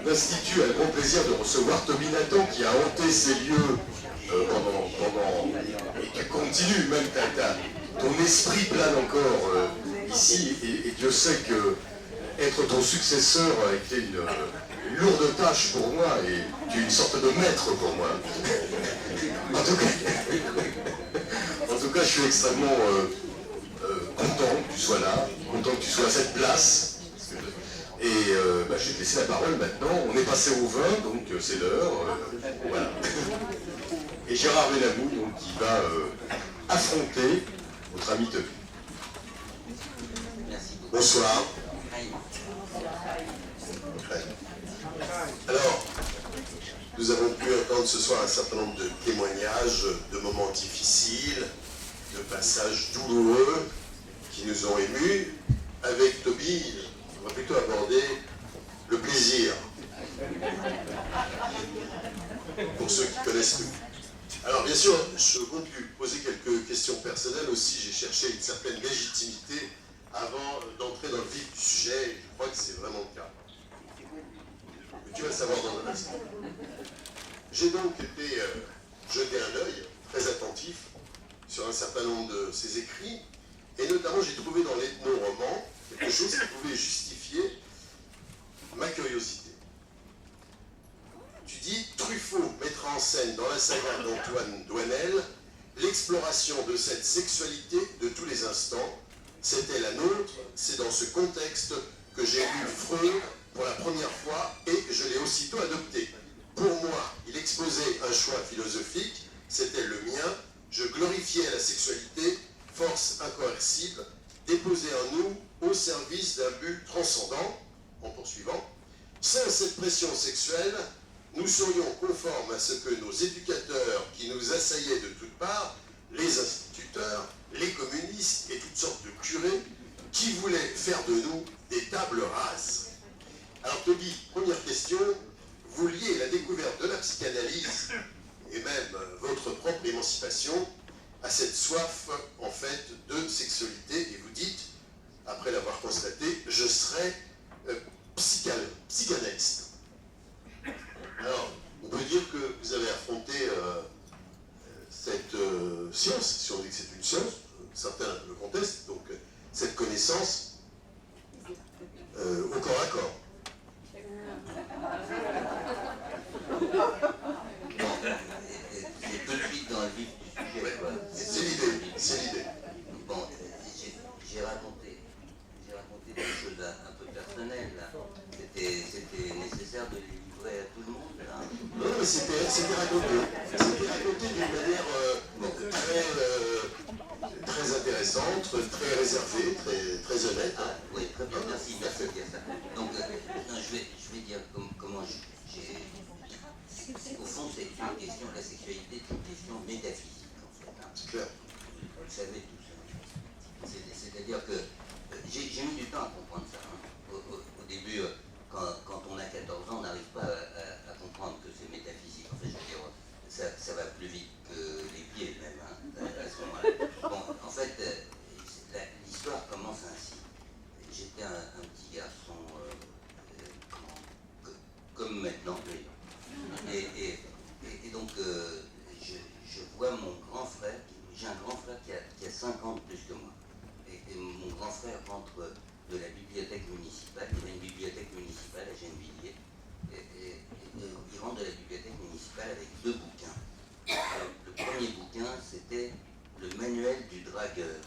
L'Institut a le grand plaisir de recevoir Toby Nathan qui a hanté ces lieux pendant et qui continue même, ton esprit plane encore ici et Dieu sait que être ton successeur a été une lourde tâche pour moi et tu es une sorte de maître pour moi. En tout cas, je suis extrêmement content que tu sois là, content que tu sois à cette place. Et je vais te laisser la parole maintenant. On est passé au vin, donc c'est l'heure. Voilà. Et Gérard Benamou, donc, qui va affronter notre ami Toby. Bonsoir. Alors, nous avons pu entendre ce soir un certain nombre de témoignages, de moments difficiles, de passages douloureux qui nous ont émus. Avec Toby, on va plutôt aborder le plaisir, pour ceux qui connaissent tout. Alors bien sûr, je compte lui poser quelques questions personnelles aussi. J'ai cherché une certaine légitimité avant d'entrer dans le vif du sujet, et je crois que c'est vraiment le cas. Mais tu vas le savoir dans un instant. J'ai donc été jeter un œil très attentif sur un certain nombre de ses écrits, et notamment j'ai trouvé dans l'ethno-roman quelque chose qui pouvait justifier ma curiosité. Tu dis, Truffaut mettra en scène dans la saga d'Antoine Doinel l'exploration de cette sexualité de tous les instants. C'était la nôtre, c'est dans ce contexte que j'ai lu Freud pour la première fois et je l'ai aussitôt adopté. Pour moi, il exposait un choix philosophique, c'était le mien, je glorifiais la sexualité, force incoercible, déposée en nous au service d'un but transcendant. En poursuivant, sans cette pression sexuelle, nous serions conformes à ce que nos éducateurs qui nous assaillaient de toutes parts, les instituteurs, les communistes et toutes sortes de curés, qui voulaient faire de nous des tables rases. Alors Toby, première question, vous liez la découverte de la psychanalyse et même votre propre émancipation à cette soif en fait de sexualité et vous dites, après l'avoir constaté, je serai psychanalyste. Alors, on peut dire que vous avez affronté cette science, si on dit que c'est une science, certains le contestent, donc cette connaissance au corps à corps. C'est tout de suite dans le vif du sujet. Ouais, c'est l'idée. Bon, j'ai raconté des choses un peu personnelles. C'était nécessaire de les livrer à tout le monde. Là. Non, mais c'était raconté. C'était raconté d'une manière très intéressante, très réservée, très honnête. Ah, oui, très bien, merci de dire ça. Donc, je vais dire comment j'ai... Au fond, c'est une question, la sexualité est une question métaphysique, en fait. Hein. C'est clair. Vous le savez tout ça. C'est-à-dire que j'ai mis du temps à comprendre ça. Hein. Au début, quand on a 14 ans, on n'arrive pas à comprendre que c'est métaphysique. En fait, je veux dire, ça va plus vite que les pieds même, hein, à ce moment-là. Bon, en fait, l'histoire commence ainsi. J'étais un petit garçon, comme maintenant, et donc, je vois mon grand frère, j'ai un grand frère qui a 5 ans de plus que moi. Et mon grand frère rentre de la bibliothèque municipale, il y avait une bibliothèque municipale à Gennevilliers, et il rentre de la bibliothèque municipale avec 2 bouquins. Alors, le premier bouquin, c'était le manuel du dragueur.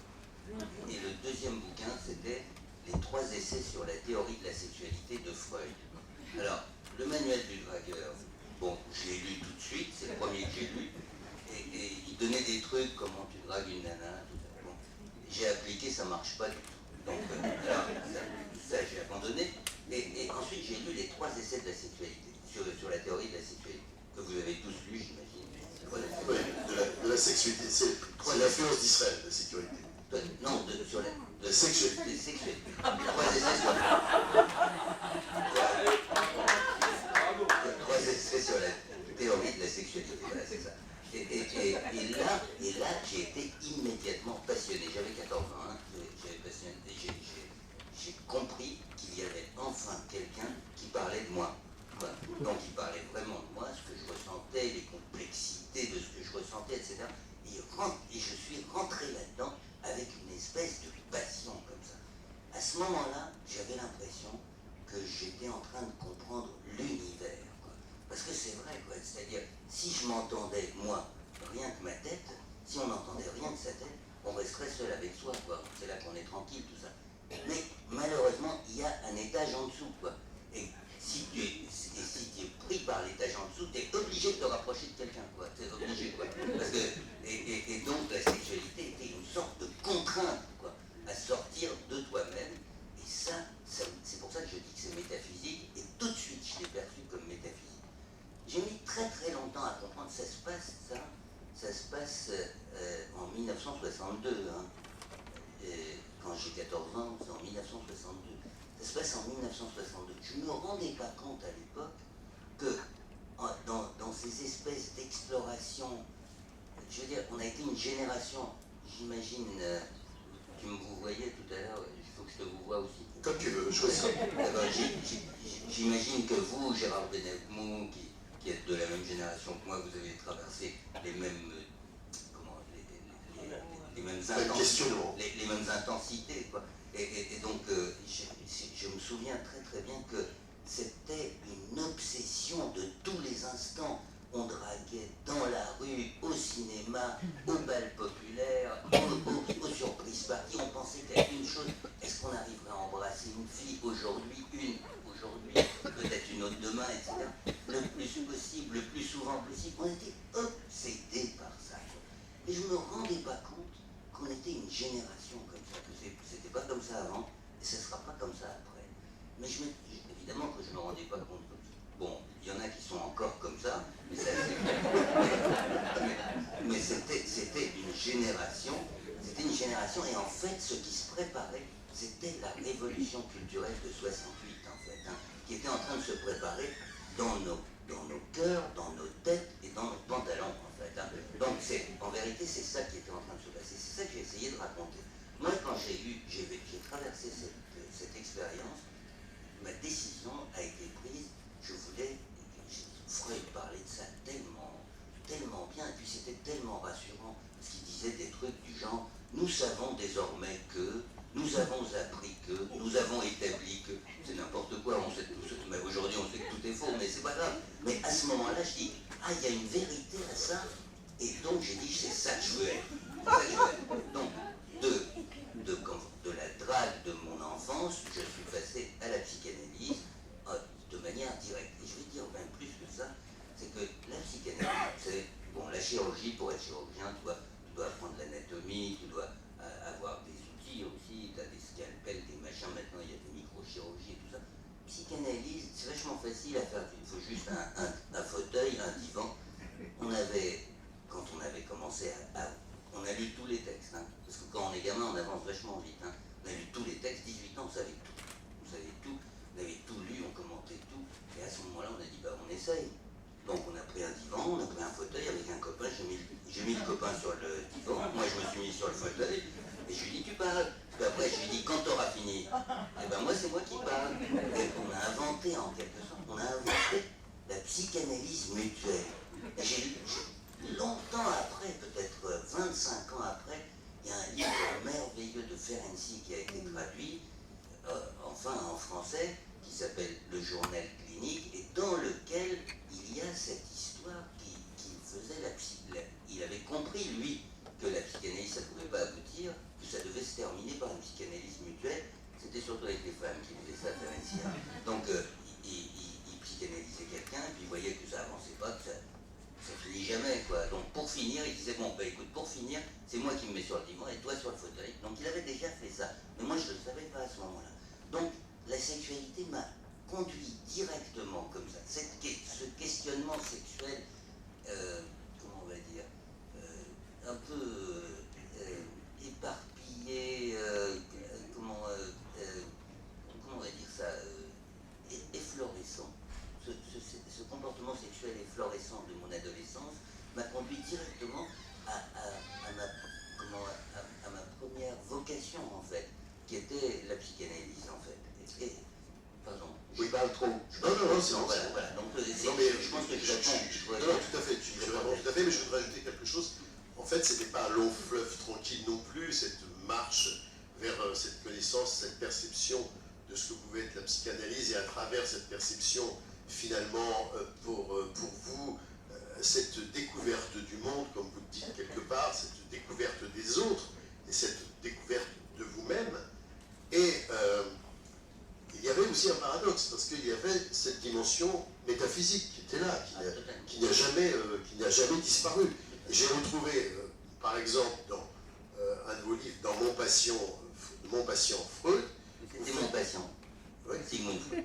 Et le deuxième bouquin, c'était les 3 essais sur la théorie de la sexualité de Freud. Alors, le manuel du dragueur, bon, je l'ai lu tout de suite, c'est le premier que j'ai lu, et il donnait des trucs, comment tu dragues une nana, tout ça. Bon, j'ai appliqué, ça marche pas du tout. Donc, alors, ça j'ai abandonné. Et ensuite, j'ai lu les 3 essais de la sexualité, sur la théorie de la sexualité, que vous avez tous lu, j'imagine. Oui, de la sexualité. C'est l'influence d'Israël, la sécurité. Non, sur la sexualité. Sexuelle. 3 essais sur la théorie de la sexualité, voilà, c'est ça. Et là, j'ai été immédiatement passionné. J'avais 14 ans, hein, j'ai compris qu'il y avait enfin quelqu'un qui parlait de moi. Voilà. Donc il parlait vraiment de moi, ce que je ressentais, les complexités de ce que je ressentais, etc. Et je suis rentré là-dedans avec une espèce de passion comme ça. À ce moment-là, j'avais l'impression que j'étais en train de comprendre l'univers. Parce que c'est vrai, quoi. C'est-à-dire, si je m'entendais, moi, rien que ma tête, si on n'entendait rien de sa tête, on resterait seul avec soi, quoi. C'est là qu'on est tranquille, tout ça. Mais malheureusement, il y a un étage en dessous, quoi. Et si tu es pris par l'étage en dessous, tu es obligé de te rapprocher de quelqu'un, quoi. Tu es obligé, quoi. Parce que, et donc, la sexualité était une sorte de contrainte, quoi, à sortir de toi-même. Et ça, c'est pour ça que je dis que c'est métaphysique, et tout de suite, je l'ai perçu comme métaphysique. J'ai mis très très longtemps à comprendre, ça se passe en 1962, hein. Quand j'ai 14 ans, c'est en 1962. Ça se passe en 1962. Je ne me rendais pas compte à l'époque que dans ces espèces d'exploration, je veux dire, on a été une génération, j'imagine, vous voyez tout à l'heure, il faut que je te vous voie aussi. Comme tu veux, choisis. J'imagine que vous, Gérard Benamou, qui êtes de la même génération que moi, vous avez traversé les mêmes, les mêmes intensités, quoi. Et donc, je me souviens très très bien que c'était une obsession de tous les instants. On draguait dans la rue, au cinéma, au bal populaire, aux surprises parties. On pensait qu'il y avait une chose, est-ce qu'on arriverait à embrasser une fille aujourd'hui, peut-être une autre demain, etc. Le plus possible, le plus souvent possible. On était obsédés par ça. Et je ne me rendais pas compte qu'on était une génération comme ça, que c'était pas comme ça avant, et ce ne sera pas comme ça après. Mais évidemment que je ne me rendais pas compte comme ça. Bon, il y en a qui sont encore comme ça, mais ça mais c'était une génération, et en fait, ce qui se préparait, c'était la révolution culturelle de 68, en fait, hein, qui était en train de se préparer dans nos cœurs, dans nos têtes et dans nos pantalons, en fait. Hein. Donc, en vérité, c'est ça qui était en train de se passer. C'est ça que j'ai essayé de raconter. Moi, quand j'ai traversé cette expérience, ma décision a été prise. Freud parlait de ça tellement bien, et puis c'était tellement rassurant, parce qu'il disait des trucs du genre, nous savons désormais que, nous avons appris que, nous avons établi que, c'est n'importe quoi, on sait tout, mais aujourd'hui on sait que tout est faux, mais c'est pas grave. Mais à ce moment-là, je dis, il y a une vérité à ça, et donc j'ai dit, c'est ça que je veux être. Donc, de la drague de mon enfance, je suis passé à la psychanalyse de manière directe. Et je vais dire même plus que ça, c'est que la psychanalyse, c'est, bon, la chirurgie, pour être chirurgien, tu dois apprendre l'anatomie, tu dois avoir des outils aussi, tu as des scalpels, des machins, maintenant il y a des microchirurgies et tout ça. Psychanalyse, c'est vachement facile à faire, il faut juste un fauteuil, un divan. Quand on avait commencé on a lu tous les textes, hein, parce que quand on est gamin, on avance vachement vite. Hein. On a lu tous les textes, 18 ans, on savait tout. On avait tout lu, on commentait tout. Et à ce moment-là, on a dit, on essaye. Donc on a pris un divan, on a pris un fauteuil avec un copain. J'ai mis le copain sur le divan, moi je me suis mis sur le fauteuil. Et je lui ai dit, tu parles. Puis après, je lui ai dit, quand tu auras fini, moi c'est moi qui parle. Et on a inventé, en quelque sorte, la psychanalyse mutuelle. Et longtemps après, peut-être 25 ans après, il y a un livre merveilleux de Ferenczi qui a été traduit, enfin en français, qui s'appelle Le Journal clinique, et dans lequel il y a cette histoire qui faisait il avait compris, lui, que la psychanalyse, ça ne pouvait pas aboutir, que ça devait se terminer par une psychanalyse mutuelle. C'était surtout avec les femmes qui faisaient ça, Ferenczi. Donc, il psychanalysait quelqu'un, et puis il voyait que ça avançait pas, que ça finit jamais, quoi. Donc pour finir, il disait, écoute, pour finir, c'est moi qui me mets sur le divan et toi sur le fauteuil. Donc il avait déjà fait ça, mais moi je ne le savais pas à ce moment-là. Donc la sexualité m'a conduit directement comme ça. Ce questionnement sexuel, comment on va dire, un peu éparpillé fleuve tranquille non plus, cette marche vers cette connaissance, cette perception de ce que pouvait être la psychanalyse, et à travers cette perception, finalement, pour vous, cette découverte du monde, comme vous le dites quelque part, cette découverte des autres, et cette découverte de vous-même. Et il y avait aussi un paradoxe, parce qu'il y avait cette dimension métaphysique qui était là, qui n'a jamais disparu. Et j'ai retrouvé, par exemple, dans un de vos livres, dans Mon patient Freud. C'était Mon patient, Oui. Sigmund Freud.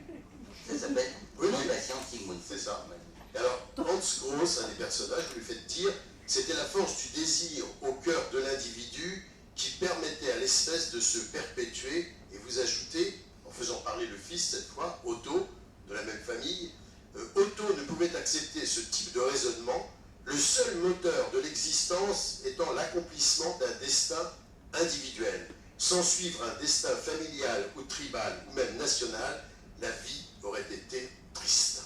Ça s'appelle Mon patient Sigmund Freud. C'est ça. Et alors, Hans Gross, un des personnages, vous lui faites dire, c'était la force du désir au cœur de l'individu qui permettait à l'espèce de se perpétuer, et vous ajoutez, en faisant parler le fils cette fois, Otto, de la même famille, Otto ne pouvait accepter ce type de raisonnement, le seul moteur de l'existence étant l'accomplissement d'un destin individuel. Sans suivre un destin familial ou tribal ou même national, la vie aurait été triste.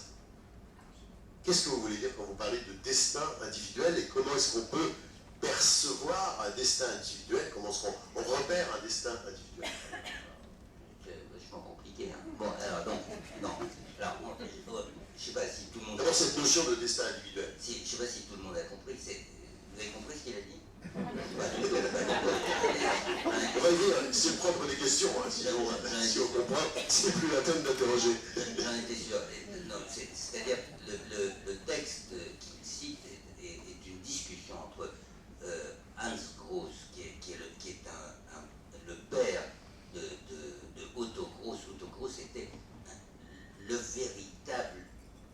Qu'est-ce que vous voulez dire quand vous parlez de destin individuel, et comment est-ce qu'on peut percevoir un destin individuel? Comment est-ce qu'on repère un destin individuel? C'est vachement compliqué. Hein. Bon, alors donc, non. Alors, je sais pas si tout le monde. D'abord, cette notion de destin individuel. Je sais pas si tout le monde a compris. Vous avez compris ce qu'il a dit? C'est le propre des questions, hein, sinon, si on comprend, c'est plus la peine d'interroger. J'en étais sûr. C'est-à-dire le texte qu'il cite est une discussion entre Hans Gross, qui est le père de Otto Gross. Otto Gross était le véritable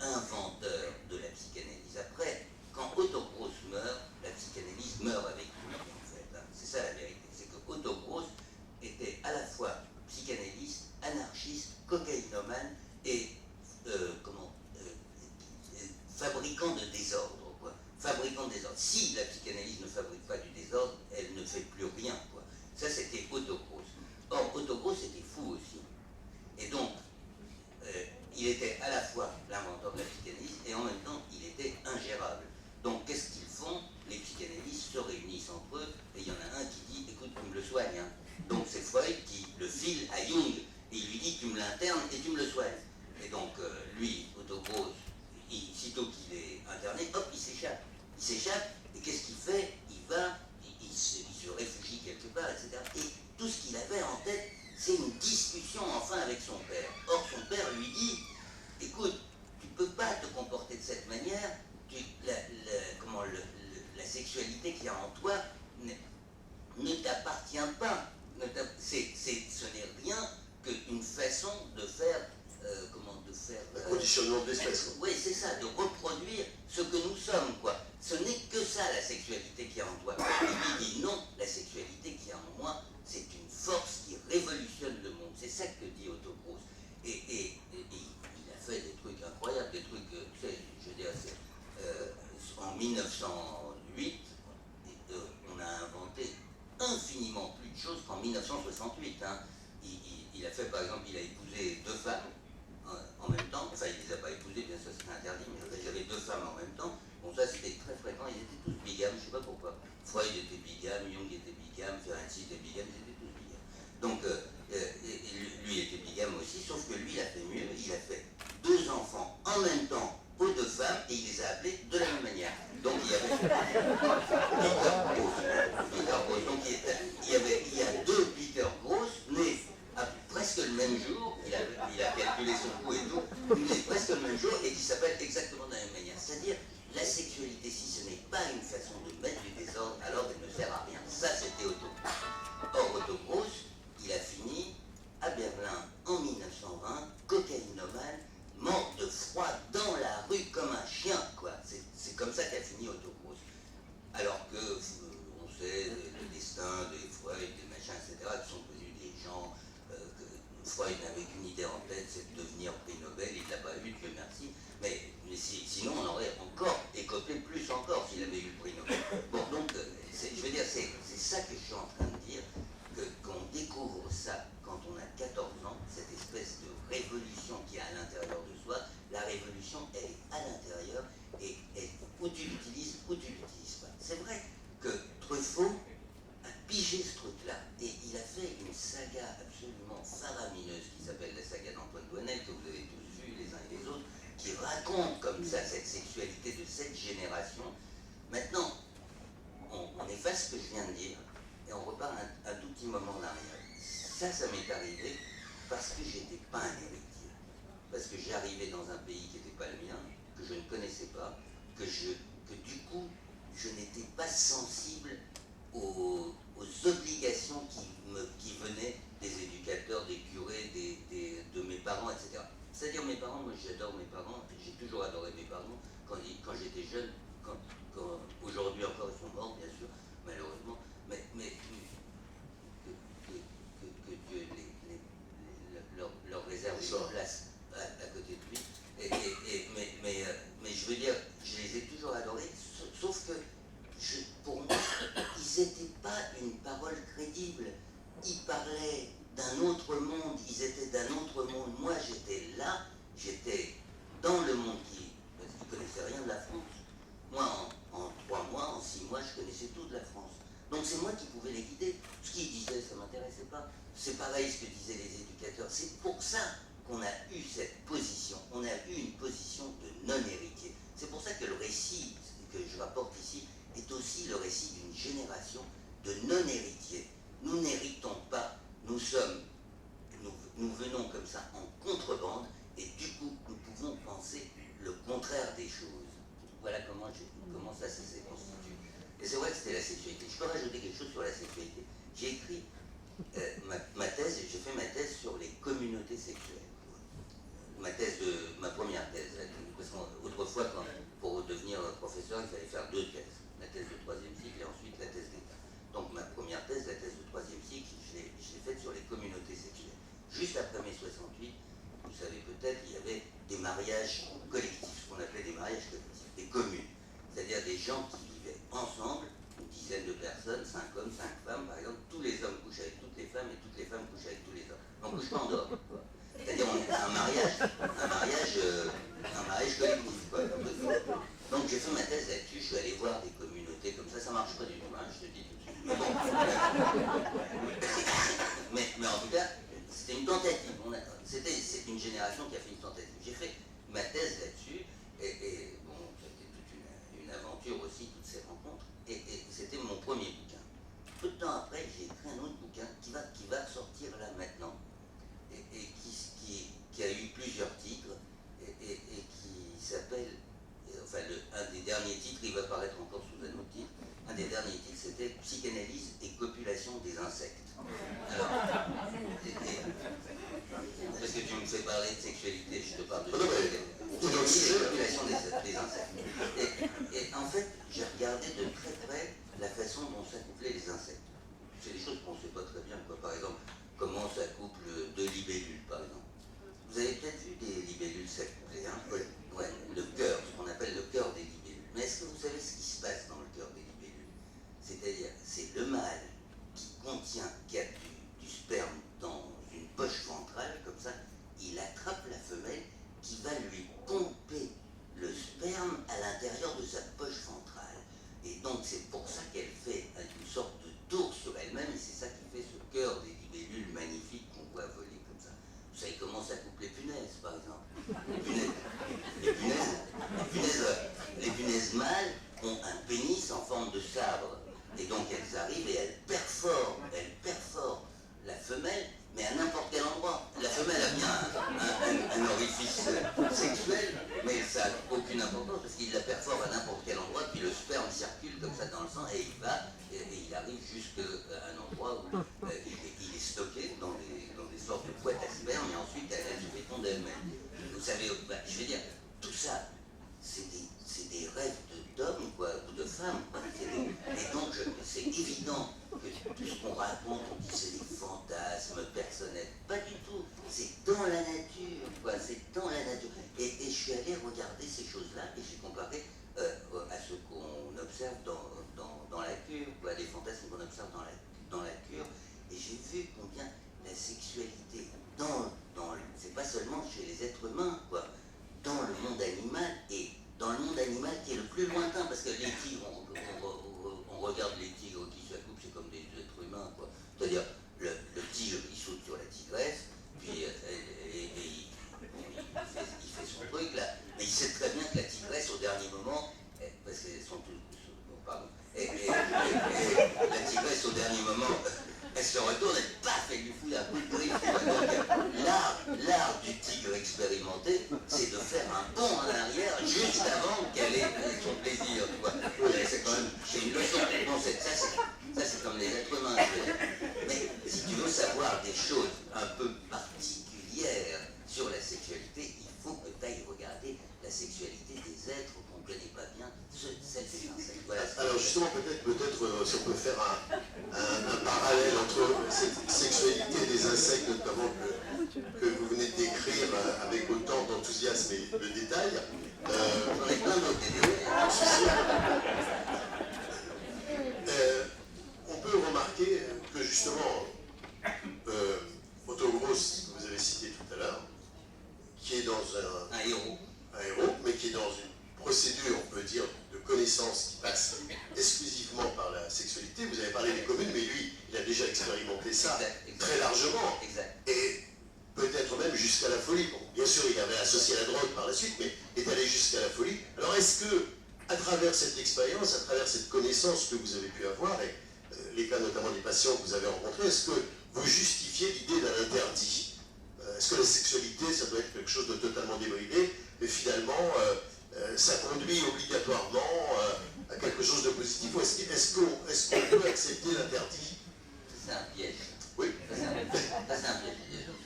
inventeur de la psychanalyse. Après, quand Otto Gross meurt, la psychanalyse meurt avec lui, en fait. Hein. C'est ça la vérité. C'est que Otto Gross était à la fois psychanalyste, anarchiste, cocaïnomane et fabricant de désordre, quoi. Fabricant de désordre. Si la psychanalyse ne fabrique pas du désordre, elle ne fait plus rien, quoi. Ça, c'était Otto Gross. Or, Otto Gross était fou aussi. Et donc, il était à la fois l'inventeur de la psychanalyse et en même temps, il était ingérable. Donc, qu'est-ce qu'ils font? Les psychanalystes se réunissent entre eux et il y en a un qui dit, écoute, tu me le soignes. Hein. Donc, c'est Freud qui le file à Jung et il lui dit, tu me l'internes et tu me le soignes. Et donc, lui, Otto Gross, sitôt qu'il est interné, hop, il s'échappe. Il s'échappe, et qu'est-ce qu'il fait? Il se réfugie quelque part, etc. Et tout ce qu'il avait en tête, c'est une discussion enfin avec son père. Or, son père lui dit, écoute, tu ne peux pas te comporter de cette manière, la sexualité qu'il y a en toi ne t'appartient pas. Ce n'est rien qu'une façon de faire le conditionnement de l'espèce. Oui, c'est ça, de reproduire ce que nous sommes, quoi. Ce n'est que ça, la sexualité qui est en toi. Et lui dit non, la sexualité qui est en moi, c'est une force qui révolutionne le monde. C'est ça que dit Otto Gross. Et il a fait des trucs incroyables, des trucs, tu sais, je veux dire, en 1908, on a inventé infiniment plus de choses qu'en 1968. Hein. Il a fait, par exemple, il a épousé 2 femmes en même temps, enfin il ne les a pas épousées, bien sûr c'était interdit, mais il y avait 2 femmes en même temps, bon ça c'était très fréquent, ils étaient tous bigames, je ne sais pas pourquoi. Freud était bigame, Jung était bigame, Ferenczi était bigame, ils étaient tous bigames. Donc lui était bigame aussi, sauf que lui il a fait mieux, il a fait 2 enfants en même temps aux 2 femmes et il les a appelés de la même manière. Donc il y avait Peter Gross, donc il y a 2 Peter Gross nés à presque le même jour, il a calculé son coût et tout, mais presque le même jour et qui s'appelle exactement de la même manière. C'est-à-dire, la sexualité, si ce n'est pas une façon de mettre du désordre, alors elle ne sert à rien. Ça, c'était Otto. Or, Otto Gross, il a fini à Berlin en 1920, cocaïnomane, mort de froid dans la rue comme un chien, quoi. C'est comme ça qu'a fini Otto Gross. Alors que, on sait, le destin des Freud, des machins, etc., qui sont connus des gens. Freud n'avait qu'une idée en tête, c'est de devenir prix Nobel, il ne l'a pas eu, Dieu merci, mais sinon on aurait encore écopé plus encore s'il avait eu le prix Nobel. Bon, donc, je veux dire, c'est ça que je suis en train de dire, qu'on découvre ça quand on a 14 ans, cette espèce de révolution qui est à l'intérieur de soi. La révolution, elle est à l'intérieur, et ou tu l'utilises ou tu l'utilises pas. C'est vrai que Truffaut, pigé ce truc-là. Et il a fait une saga absolument faramineuse qui s'appelle la saga d'Antoine Doinel, que vous avez tous vu les uns et les autres, qui raconte comme ça cette sexualité de cette génération. Maintenant, on efface ce que je viens de dire et on repart un tout petit moment en arrière. Ça m'est arrivé parce que j'étais pas un héritier. Parce que j'arrivais dans un pays qui n'était pas le mien, que je ne connaissais pas, que du coup, je n'étais pas sensible aux obligations qui venaient des éducateurs, des curés, de mes parents, etc. C'est-à-dire mes parents, moi j'adore mes parents, j'ai toujours adoré mes parents quand j'étais jeune, aujourd'hui encore ils sont morts bien sûr, malheureusement, mais que Dieu leur réserve une place à côté de lui. Mais je veux dire, je les ai toujours adorés, sauf que pour moi, ils n'étaient pas une parole crédible. Ils parlaient d'un autre monde, ils étaient d'un autre monde. Moi, j'étais là, j'étais dans le monde parce qu'ils ne connaissaient rien de la France. Moi, en 3 mois, en 6 mois, je connaissais tout de la France. Donc c'est moi qui pouvais les guider. Ce qu'ils disaient, ça ne m'intéressait pas. C'est pareil ce que disaient les éducateurs. C'est pour ça qu'on a eu cette position. On a eu une position de non-héritier. C'est pour ça que le récit que je rapporte ici est aussi le récit d'une génération de non-héritiers. Nous n'héritons pas, nous venons comme ça en contrebande, et du coup, nous pouvons penser le contraire des choses. Voilà comment ça s'est constitué. Et c'est vrai que c'était la sexualité. Je peux rajouter quelque chose sur la sexualité. J'ai écrit ma thèse, j'ai fait ma thèse sur les communautés sexuelles. Ma première thèse, parce qu'autrefois, pour devenir professeur, il fallait faire 2 thèses. La thèse de 3e cycle et ensuite la thèse d'État. Donc ma première thèse, la thèse de 3e cycle, je l'ai faite sur les communautés sexuelles. Juste après mai 68, vous savez peut-être, il y avait des mariages collectifs, ce qu'on appelait des mariages collectifs, des communes. C'est-à-dire des gens qui vivaient ensemble, une dizaine de personnes, 5 hommes, 5 femmes, par exemple, tous les hommes couchent avec toutes les femmes et toutes les femmes couchent avec tous les hommes. On ne couche pas en dehors, quoi. C'est-à-dire un mariage collectif, quoi. Donc j'ai fait ma thèse là-dessus, je suis allé voir des communautés comme ça marche pas du tout, hein, je te dis tout de suite. Mais bon. mais en tout cas, c'était une tentative. C'est une génération qui a fait une tentative. J'ai fait ma thèse là-dessus, et bon, c'était toute une aventure aussi, toutes ces rencontres, et c'était mon premier bouquin. Peu de temps après, j'ai écrit un autre bouquin qui va sortir là maintenant, et qui a eu plusieurs titres, et qui s'appelle, enfin un des derniers titres, il va apparaître encore sous un autre titre, un des derniers titres c'était Psychanalyse et copulation des insectes. Alors, parce que tu me fais parler de sexualité, je te parle de copulation des insectes. Et en fait, j'ai regardé de très près la façon dont s'accouplaient les insectes. C'est des choses qu'on ne sait pas très bien, quoi. Par exemple, comment s'accouplent 2 libellules, par exemple. Vous avez peut-être vu des libellules s'accoupler, hein? Oui. Ouais, le cœur, ce qu'on appelle le cœur des libellules. Mais est-ce que vous savez ce qui se passe dans le cœur des libellules? C'est-à-dire, c'est le mâle qui a du sperme dans une poche ventrale, comme ça, il attrape la femelle qui va lui pomper le sperme à l'intérieur de sa poche ventrale. Et donc c'est pour ça qu'elle fait une sorte de tour sur elle-même, et c'est ça qui fait ce cœur des libellules magnifiques qu'on voit voler comme ça. Vous savez comment s'accouplent les punaises, par exemple? Les punaises mâles ont un pénis en forme de sabre. Et donc elles arrivent et elles perforent la femelle, mais à n'importe quel endroit. La femelle a bien un orifice sexuel, mais ça n'a aucune importance parce qu'il la perfore à n'importe quel endroit, puis le sperme circule comme ça dans le sang et il arrive jusqu'à un endroit où il est stocké dans des sortes de boîtes à sperme, et ensuite elle se féconde elle-même. Vous savez, je veux dire, tout ça, c'est des rêves d'hommes, quoi, ou de femmes, quoi. Et donc, c'est évident que tout ce qu'on raconte, on dit c'est des fantasmes personnels. Pas du tout. C'est dans la nature, quoi. C'est dans la nature. Et je suis allé regarder ces choses-là et j'ai comparé à ce qu'on observe dans la cure, quoi, les fantasmes qu'on observe dans la cure. Et j'ai vu combien la sexualité c'est pas seulement chez les êtres humains, quoi, dans le monde animal, et dans le monde animal qui est le plus lointain, parce que les tigres, on regarde les tigres qui s'accouplent, c'est comme des êtres dernier moment, elle se retourne et paf, elle lui fout un coup de griffe. Donc, l'art du tigre expérimenté, c'est de faire un bond en arrière juste avant qu'elle ait son plaisir. Tu vois. C'est une leçon. Bon, ça, c'est comme les êtres humains. Je veux dire. Mais si tu veux savoir des choses un peu particulières sur la sexualité, il faut que tu ailles regarder la sexualité des êtres qu'on ne connaît pas bien, celle des insectes. Voilà. Alors justement, peut-être si on peut faire un parallèle entre cette sexualité des insectes, notamment que vous venez de décrire avec autant d'enthousiasme et de détail. J'en ai plein d'autres idées. On peut remarquer que justement, Otto Gross, que vous avez cité tout à l'heure, qui est dans Un héros. un héros, mais qui est dans une procédure, on peut dire, de connaissance qui passe exclusivement par la sexualité. Vous avez parlé des communes, mais lui, il a déjà expérimenté ça très largement. Exact. Et peut-être même jusqu'à la folie. Bon, bien sûr, il avait associé la drogue par la suite, mais est allé jusqu'à la folie. Alors est-ce que, à travers cette expérience, à travers cette connaissance que vous avez pu avoir, et les cas notamment des patients que vous avez rencontrés, est-ce que vous justifiez l'idée d'un interdit? Est-ce que la sexualité, ça doit être quelque chose de totalement débridé, et finalement, ça conduit obligatoirement à quelque chose de positif, ou est-ce qu'on peut accepter l'interdit? C'est un piège. Oui. Ça, c'est un piège.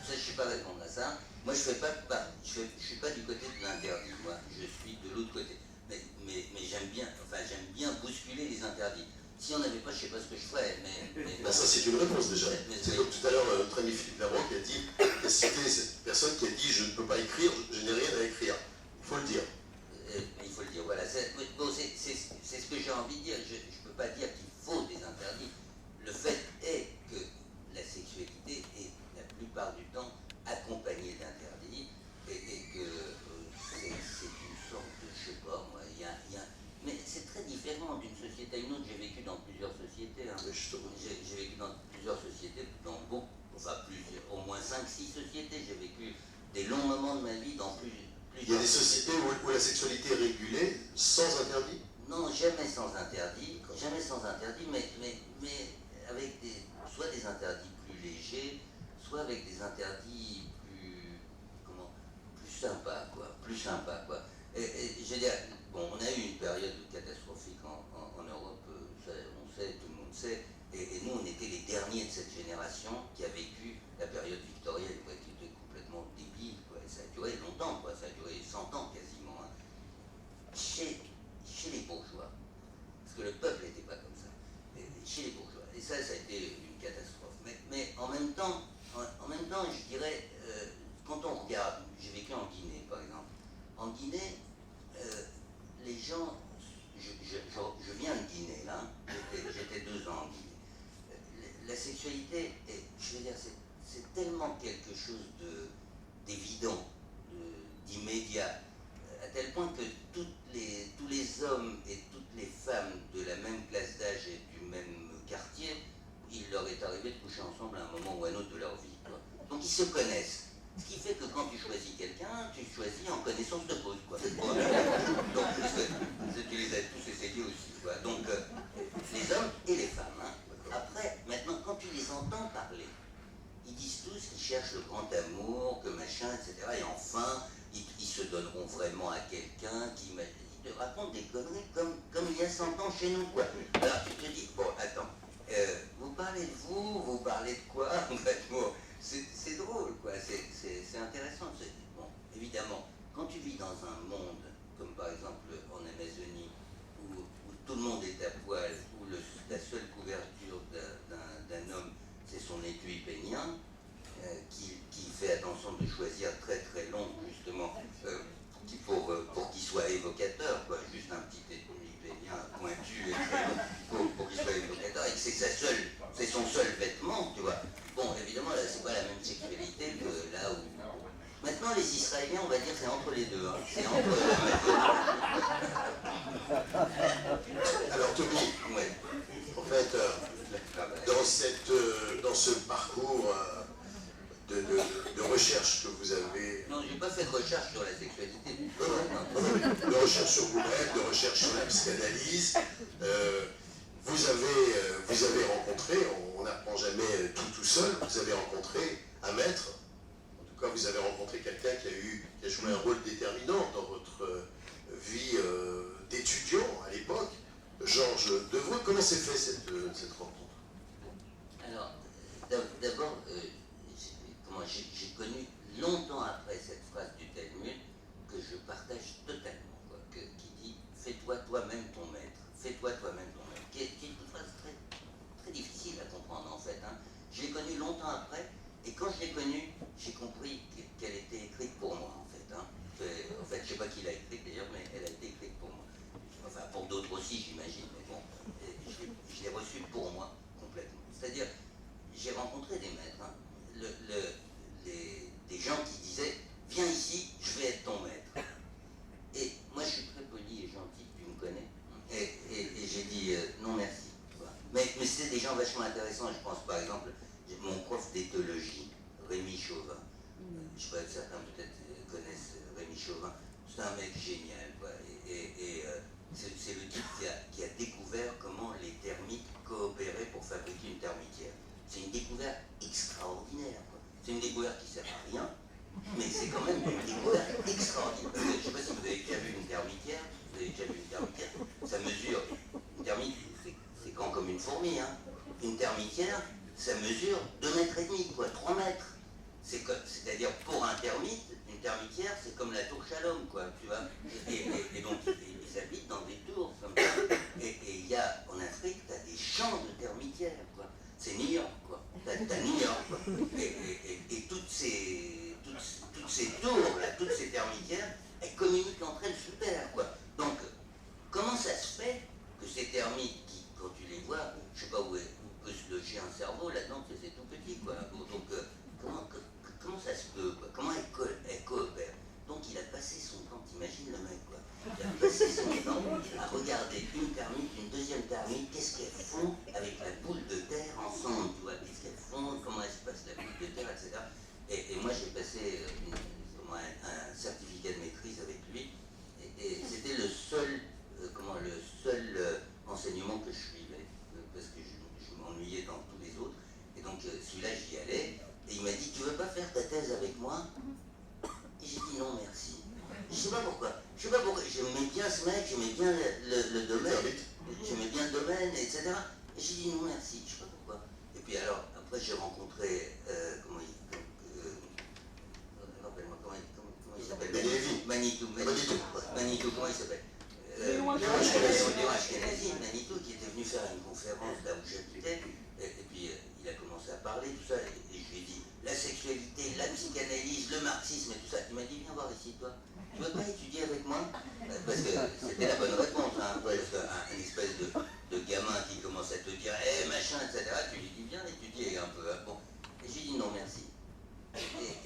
Ça, je ne sais pas répondre à ça. Moi, je suis pas du côté de l'interdit. Moi, je suis de l'autre côté. Mais j'aime bien bousculer les interdits. Si on n'avait pas, je ne sais pas ce que je ferais. Ben ça, c'est une réponse déjà. C'est comme tout à l'heure notre ami Philippe Labroix qui a cité cette personne qui a dit « je ne peux pas écrire, je n'ai rien à écrire ». Il faut le dire. Il faut le dire, voilà. C'est ce que j'ai envie de dire. Je ne peux pas dire qu'il faut des interdits. Le fait est que la sexualité est la plupart du temps accompagnée d'interdits et que c'est une sorte de, je sais pas, moi, mais c'est très différent d'une société à une autre. J'ai vécu dans plusieurs sociétés. Hein. J'ai vécu dans plusieurs sociétés, au moins 5-6 sociétés. J'ai vécu des longs moments de ma vie dans plusieurs. Il y a des sociétés où la sexualité est régulée sans interdit? Non, jamais sans interdit, mais avec soit des interdits plus légers, soit avec des interdits plus sympas, quoi. Et je veux dire, bon, on a eu une période catastrophique en Europe, ça, on sait, tout le monde sait, et nous, on était les derniers de cette génération qui a vécu la période victorienne, quoi, qui était complètement débile, quoi. Et ça a duré longtemps, quoi. Ça a duré 100 ans quasiment. Hein. Chez les bourgeois, parce que le peuple n'était pas comme ça, chez les bourgeois. Et ça a été une catastrophe. Mais en même temps, je dirais, quand on regarde, j'ai vécu en Guinée par exemple, en Guinée, les gens, je viens de Guinée là, j'étais 2 ans en Guinée. La sexualité, je veux dire, c'est tellement quelque chose d'évident, d'immédiat, à tel point que tous les hommes et toutes les femmes de la même classe d'âge et du même quartier, il leur est arrivé de coucher ensemble à un moment ou à un autre de leur vie. Quoi. Donc ils se connaissent. Ce qui fait que quand tu choisis quelqu'un, tu choisis en connaissance de cause. Quoi. Donc, tu les as tous essayés aussi. Quoi. Donc, les hommes et les femmes. Hein. Après, maintenant, quand tu les entends parler, ils disent tous qu'ils cherchent le grand amour, que machin, etc. Et enfin, ils se donneront vraiment à quelqu'un qui te raconte des conneries comme il y a 100 ans chez nous. Quoi. Alors, tu te dis, bon, attends, vous parlez de vous parlez de quoi? En fait, bon, c'est drôle, quoi, c'est intéressant. Bon, évidemment, quand tu vis dans un monde, comme par exemple en Amazonie, où tout le monde est à poil, où la seule couverture d'un homme, c'est son étui pénien, qui fait attention de choisir très très long, justement, pour qu'il soit évocateur, quoi, juste un petit étui pénien pointu, pour qu'il soit évocateur, et que c'est son seul vêtement, tu vois. Bon, évidemment, là, c'est pas la même sexualité que là où... Maintenant, les Israéliens, on va dire, c'est entre les deux. Hein. C'est entre... Alors, Tommy, ouais. En fait, dans ce parcours de recherche que vous avez... Non, j'ai pas fait de recherche sur la sexualité. De recherche sur vous-même, de recherche sur la psychanalyse, vous avez rencontré, on n'apprend jamais tout seul, vous avez rencontré un maître, en tout cas vous avez rencontré quelqu'un qui a joué un rôle déterminant dans votre vie d'étudiant à l'époque, Georges Devreux. Comment s'est fait cette rencontre? Alors, d'abord, j'ai connu longtemps après cette phrase du Talmud que je partage totalement, quoi, qui dit « fais-toi toi-même ton maître ». Fais-toi toi-même ton maître, qui est une phrase très, très difficile à comprendre en fait. Hein. Je l'ai connue longtemps après, et quand je l'ai connue, j'ai compris qu'elle était écrite pour moi en fait. Hein. En fait, je ne sais pas qui l'a écrite d'ailleurs, mais elle a été écrite pour moi. Enfin, pour d'autres aussi, j'imagine, mais bon, je l'ai reçue pour moi complètement. C'est-à-dire, j'ai rencontré des maîtres, hein, des gens qui disaient « viens ici, je vais être ton maître ». Et moi, je suis très poli et gentil, tu me connais. Et j'ai dit non merci. Mais c'était des gens vachement intéressants. Je pense par exemple, mon prof d'éthologie, Rémi Chauvin. Je sais pas, certains peut-être connaissent Rémi Chauvin. C'est un mec génial, quoi. C'est le type qui a découvert comment les termites coopéraient pour fabriquer une termitière. C'est une découverte extraordinaire, quoi. C'est une découverte qui ne sert à rien, mais c'est quand même une découverte extraordinaire. Je ne sais pas si vous avez déjà vu une termitière. Vous avez déjà vu une termitière? Ça mesure, une termite, c'est grand comme une fourmi, hein. Une termitière, ça mesure 2,5 mètres, quoi, 3 mètres. C'est-à-dire pour un termite, une termitière, c'est comme la tour Shalom, quoi, tu vois. Et donc, ils habitent dans des tours comme ça. Et il y a, en Afrique, tu as des champs de termitières, quoi. C'est New York, quoi. T'as New York, quoi. Et toutes ces tours, là, toutes ces termitières, elles communiquent entre elles sous terre, quoi. Donc, comment ça se fait que ces termites, qui, quand tu les vois, je ne sais pas où peut se loger un cerveau là-dedans, c'est tout petit, quoi. Donc, comment ça se peut, quoi? Comment elles coopèrent? Donc, il a passé son temps, t'imagines le mec, quoi. Il a passé son temps à regarder une termite, une deuxième termite, qu'est-ce qu'elles font avec la boule de terre ensemble, tu vois, qu'est-ce qu'elles font, comment elle se passe la boule de terre, etc. Et moi, j'ai passé un certificat de maîtrise avec lui, et c'était le seul enseignement que je suivais, parce que je m'ennuyais dans tous les autres, et donc celui-là, j'y allais, et il m'a dit, tu veux pas faire ta thèse avec moi? Et j'ai dit non, merci. Je sais pas pourquoi. J'aimais bien ce mec, j'aimais bien le domaine, j'aimais bien le domaine, etc. Et j'ai dit non, merci. Je sais pas pourquoi. Et puis alors, après, j'ai rencontré, rappelle-moi, comment il s'appelle? Manitou, comment il s'appelle? Léon Ashkenazi, Manitou, qui était venu faire une conférence là où j'habitais, et puis il a commencé à parler, tout ça, et je lui ai dit, la sexualité, la psychanalyse, le marxisme et tout ça. Il m'a dit, viens voir ici, toi. Tu veux pas étudier avec moi? Parce que c'était la bonne réponse, hein. Parce qu'un espèce de gamin qui commence à te dire, machin, etc., tu lui dis, viens étudier un peu. Hein. Bon. Et j'ai dit non, merci.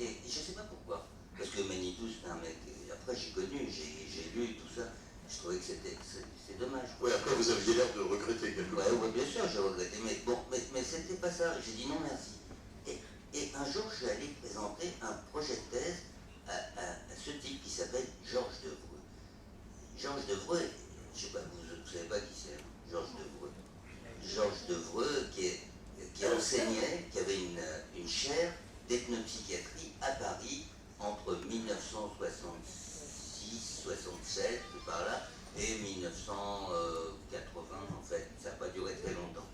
Et je sais pas pourquoi. Parce que Manitou, c'est un mec, après j'ai connu, j'ai lu tout ça. Je trouvais que c'est dommage. Oui, après vous aviez l'air de regretter quelque chose. Oui, bien sûr, j'ai regretté, mais bon, mais c'était pas ça. J'ai dit non, merci. Et un jour, je suis allé présenter un projet de thèse à ce type qui s'appelle Georges Devreux. Georges Devreux, je sais pas, vous ne savez pas qui c'est, Georges Devreux. Georges Devreux qui enseignait, qui avait une chaire d'ethnopsychiatrie à Paris entre 1966, 67, par là, et 1980, en fait. Ça n'a pas duré très longtemps.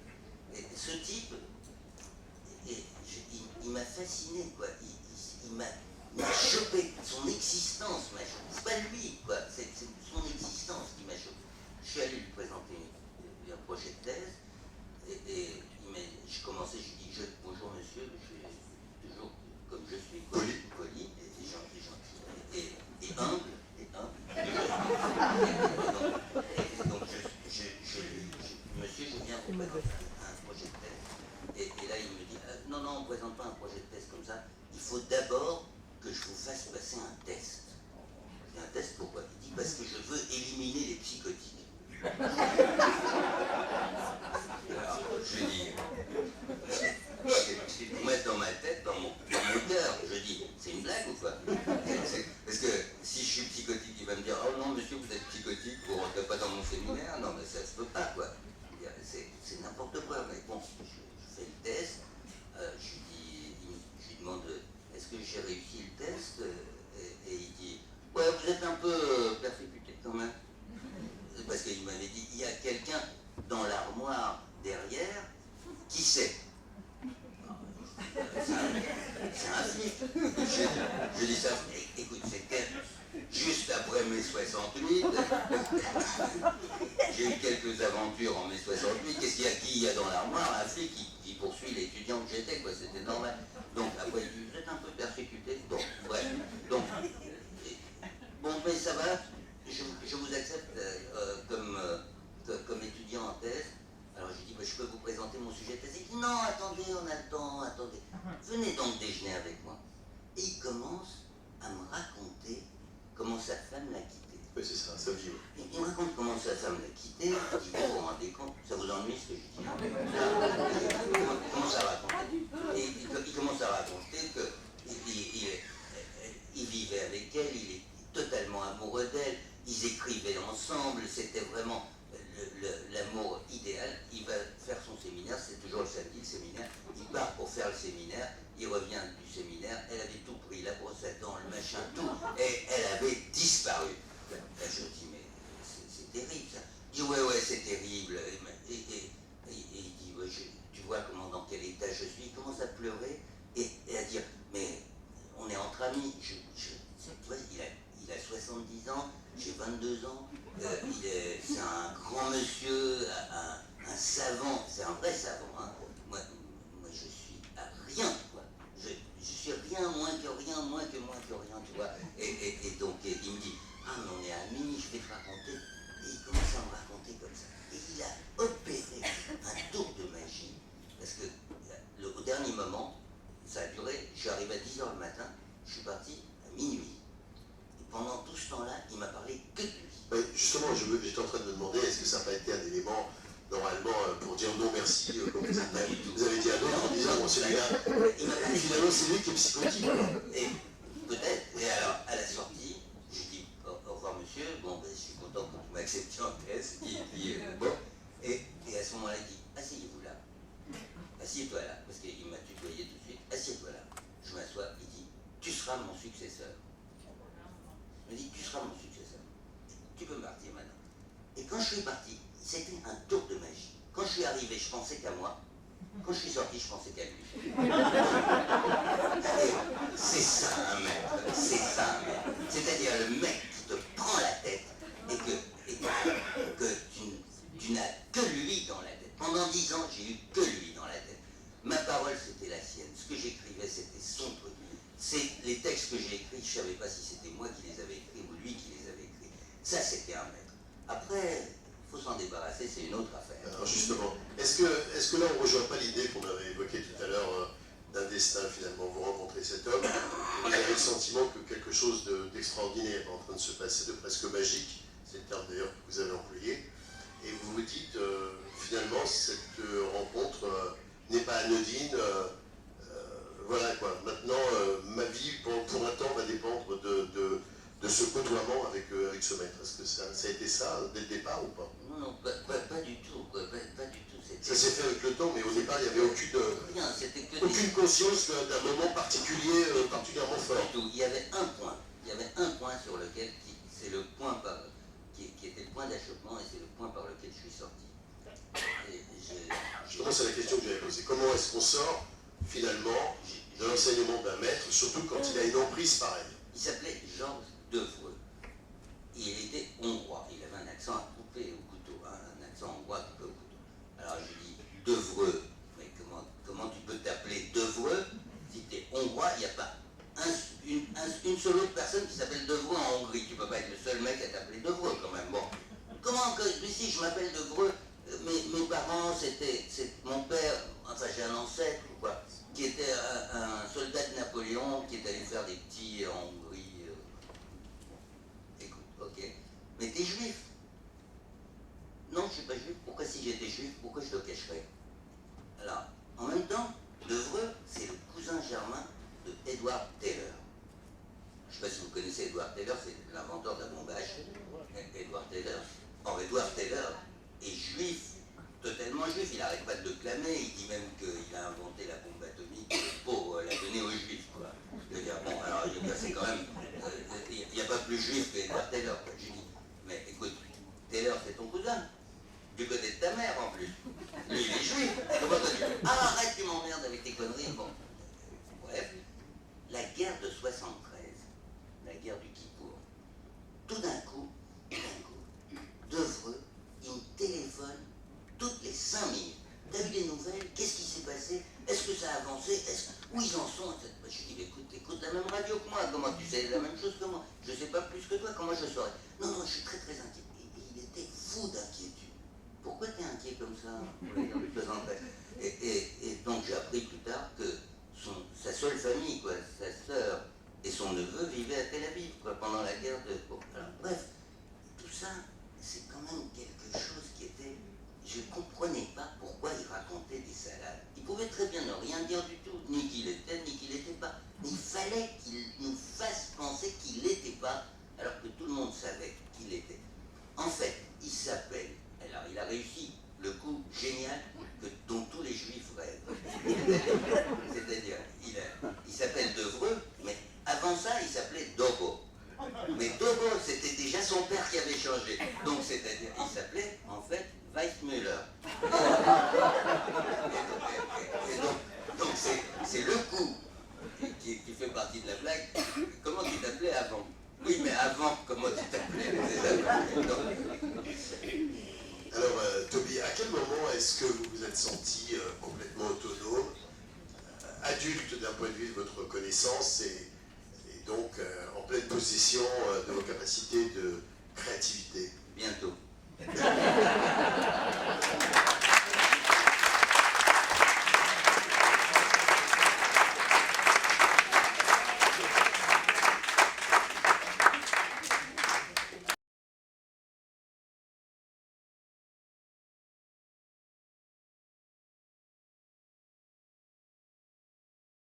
Et ce type, il m'a fasciné, quoi. Il m'a chopé. Son existence m'a chopé. C'est pas lui, quoi. C'est son existence qui m'a chopé. Je suis allé lui présenter un projet de thèse, et je commençais, je lui dis, bonjour monsieur, je suis toujours comme je suis, poli et gentil, et humble. Et donc monsieur, je viens vous présenter un projet de thèse. Et là, il me dit, non, on ne présente pas un projet de thèse comme ça. Il faut d'abord que je vous fasse passer un test. Et un test, pourquoi? Il dit, parce que je veux éliminer les psychotiques. Alors, je dis, moi, dans ma tête, dans mon cœur, je dis, c'est une blague ou quoi? Parce que si je suis psychotique, il va me dire, oh non, monsieur, vous êtes psychotique, vous ne rentrez pas dans mon séminaire. Non, mais ça se peut pas, quoi. attendez, on attend, attendez. Venez donc déjeuner avec moi. Et il commence à me raconter comment sa femme l'a quitté. Oui, c'est ça, sa vie. Il me raconte comment sa femme l'a quitté. Je dis, vous vous rendez compte? Ça vous ennuie ce que je dis? Il commence à raconter. Et il commence à raconter qu'il vivait avec elle, il est totalement amoureux d'elle, ils écrivaient ensemble, c'était vraiment l'amour idéal. Il va faire son séminaire, c'est toujours le samedi le séminaire, il part pour faire le séminaire, il revient du séminaire, elle avait tout pris, la brosse à dents, le machin, tout, et elle avait disparu. Là, je dis, mais c'est terrible ça. Il dit, ouais, c'est terrible. Et il dit, ouais, tu vois dans quel état je suis. Il commence à pleurer et à dire, mais on est entre amis. Tu vois, il a 70 ans, j'ai 22 ans. C'est un grand monsieur, un savant, c'est un vrai savant. Hein. Moi, je suis à rien, quoi. Je suis rien, moins que rien, tu vois. Et donc, il me dit, ah, mais on est amis, je vais te raconter. Et il commence à me raconter comme ça. Et il a opéré un tour de magie. Parce que au dernier moment, ça a duré, je suis arrivé à 10h le matin, je suis parti à minuit. Et pendant tout ce temps-là, il m'a parlé que de lui. Oui, justement, j'étais en train de me demander, est-ce que ça n'a pas été un élément, normalement, pour dire non merci, comme vous avez dit à d'autres, en disant, bon, c'est le gars, finalement, c'est lui qui est psychotique. Et peut-être, et alors, à la sortie, je dis au revoir monsieur, bon, ben, je suis content que vous m'acceptiez en thèse, bon, et à ce moment-là, il dit, asseyez-vous là, assieds-toi là, parce qu'il m'a tutoyé tout de suite, assieds-toi là, je m'assois, il dit, tu seras mon successeur. Il me dit, tu seras mon successeur, tu peux partir maintenant. Et quand je suis parti, c'était un tour de magie. Quand je suis arrivé, je pensais qu'à moi. Quand je suis sorti, je pensais qu'à lui. C'est ça un maître, c'est ça un maître. C'est-à-dire le mec qui te prend la tête et que tu n'as que lui dans la tête. Pendant 10 ans, j'ai eu que lui dans la tête. Ma parole, c'était la sienne. Ce que j'écrivais, c'était son truc. C'est les textes que j'ai écrits, je ne savais pas si c'était moi qui les avais écrits ou lui qui les avait écrits. Ça, c'était un maître. Après, il faut s'en débarrasser, c'est une autre affaire. Alors justement, est-ce que là on ne rejoint pas l'idée qu'on avait évoquée tout à l'heure d'un destin finalement? Vous rencontrez cet homme, vous avez le sentiment que quelque chose d'extraordinaire est en train de se passer, de presque magique, c'est le terme d'ailleurs que vous avez employé, et vous vous dites finalement cette rencontre n'est pas anodine, voilà quoi, maintenant ma vie pour un temps va dépendre de ce côtoiement avec ce maître. Est-ce que ça a été ça dès le départ ou pas? Non, pas du tout, quoi, pas du tout. Ça s'est fait avec le temps, mais au départ, il n'y avait aucune conscience d'un moment particulier, particulièrement fort. Il y avait un point sur lequel, c'est le point qui était le point d'achoppement, et c'est le point par lequel je suis sorti. Justement, c'est la question que j'avais posée. Comment est-ce qu'on sort, finalement, de l'enseignement d'un maître, surtout quand il a une emprise pareille? Il s'appelait Georges Devreux. Il était hongrois. Il avait un accent à couper au couteau, hein, un accent hongrois à couper au couteau. Alors je lui dis, Devreux, mais comment tu peux t'appeler Devreux si tu es hongrois? Il n'y a pas une seule autre personne qui s'appelle Devreux en Hongrie. Tu ne peux pas être le seul mec à t'appeler Devreux quand même. Bon, comment que si je m'appelle Devreux, mes parents, c'est mon père, enfin j'ai un ancêtre ou quoi, qui était un soldat de Napoléon qui est allé faire des petits en Hongrie. Écoute, ok. Mais t'es juif? Non, je suis pas juif. Pourquoi si j'étais juif, pourquoi je le cacherais? Alors, en même temps, Devreux, c'est le cousin germain de Edward Taylor. Je ne sais pas si vous connaissez Edward Taylor, c'est l'inventeur de la bombe à H. Edward Taylor. Or, Edward Taylor est juif, totalement juif. Il n'arrête pas de le clamer. Il dit même qu'il a inventé la bombe atomique pour la donner aux juifs, quoi. Je veux dire, bon, alors, c'est quand même... Il n'y a pas plus juif qu'Edward Taylor, quoi. Je dis, mais écoute, Taylor, c'est ton cousin. Du côté de ta mère, en plus. Lui, il est juif. Comment toi, tu dis, ah, arrête, tu m'emmerdes avec tes conneries. Bon. Bref, la guerre de 73, la guerre du Kippour, tout d'un coup, Devreux, il me téléphone toutes les 5 minutes. T'as vu des nouvelles? Qu'est-ce qui s'est passé? Est-ce que ça a avancé? Où ils en sont? Je lui dis, écoute la même radio que moi. Comment tu sais la même chose que moi? Je ne sais pas plus que toi. Comment je saurais? Non, je suis très très inquiet. Et il était fou d'inquiétude. Pourquoi t'es inquiet comme ça? Et donc j'ai appris plus tard que sa seule famille, quoi, sa sœur et son neveu vivaient à Tel Aviv, quoi, pendant la guerre de... Bon, alors, bref, tout ça, c'est quand même quelque chose qui était... Je ne comprenais pas pourquoi il racontait des salades. Il pouvait très bien ne rien dire du tout, ni qu'il était, ni qu'il n'était pas. Mais il fallait qu'il nous fasse penser qu'il n'était pas, alors que tout le monde savait qu'il était. En fait, il s'appelle... Alors, il a réussi le coup génial dont tous les juifs rêvent. C'est-à-dire, il s'appelle Devreux, mais avant ça, il s'appelait Dobo. Mais Dobo, c'était déjà son père qui avait changé. Donc, c'est-à-dire, il s'appelait, en fait, Weissmuller. Et donc c'est le coup qui fait partie de la blague. Comment tu t'appelais avant? Oui, mais avant, comment tu t'appelais? Alors, Toby, à quel moment est-ce que vous vous êtes senti complètement autonome, adulte d'un point de vue de votre connaissance et donc en pleine possession de vos capacités de créativité? Bientôt.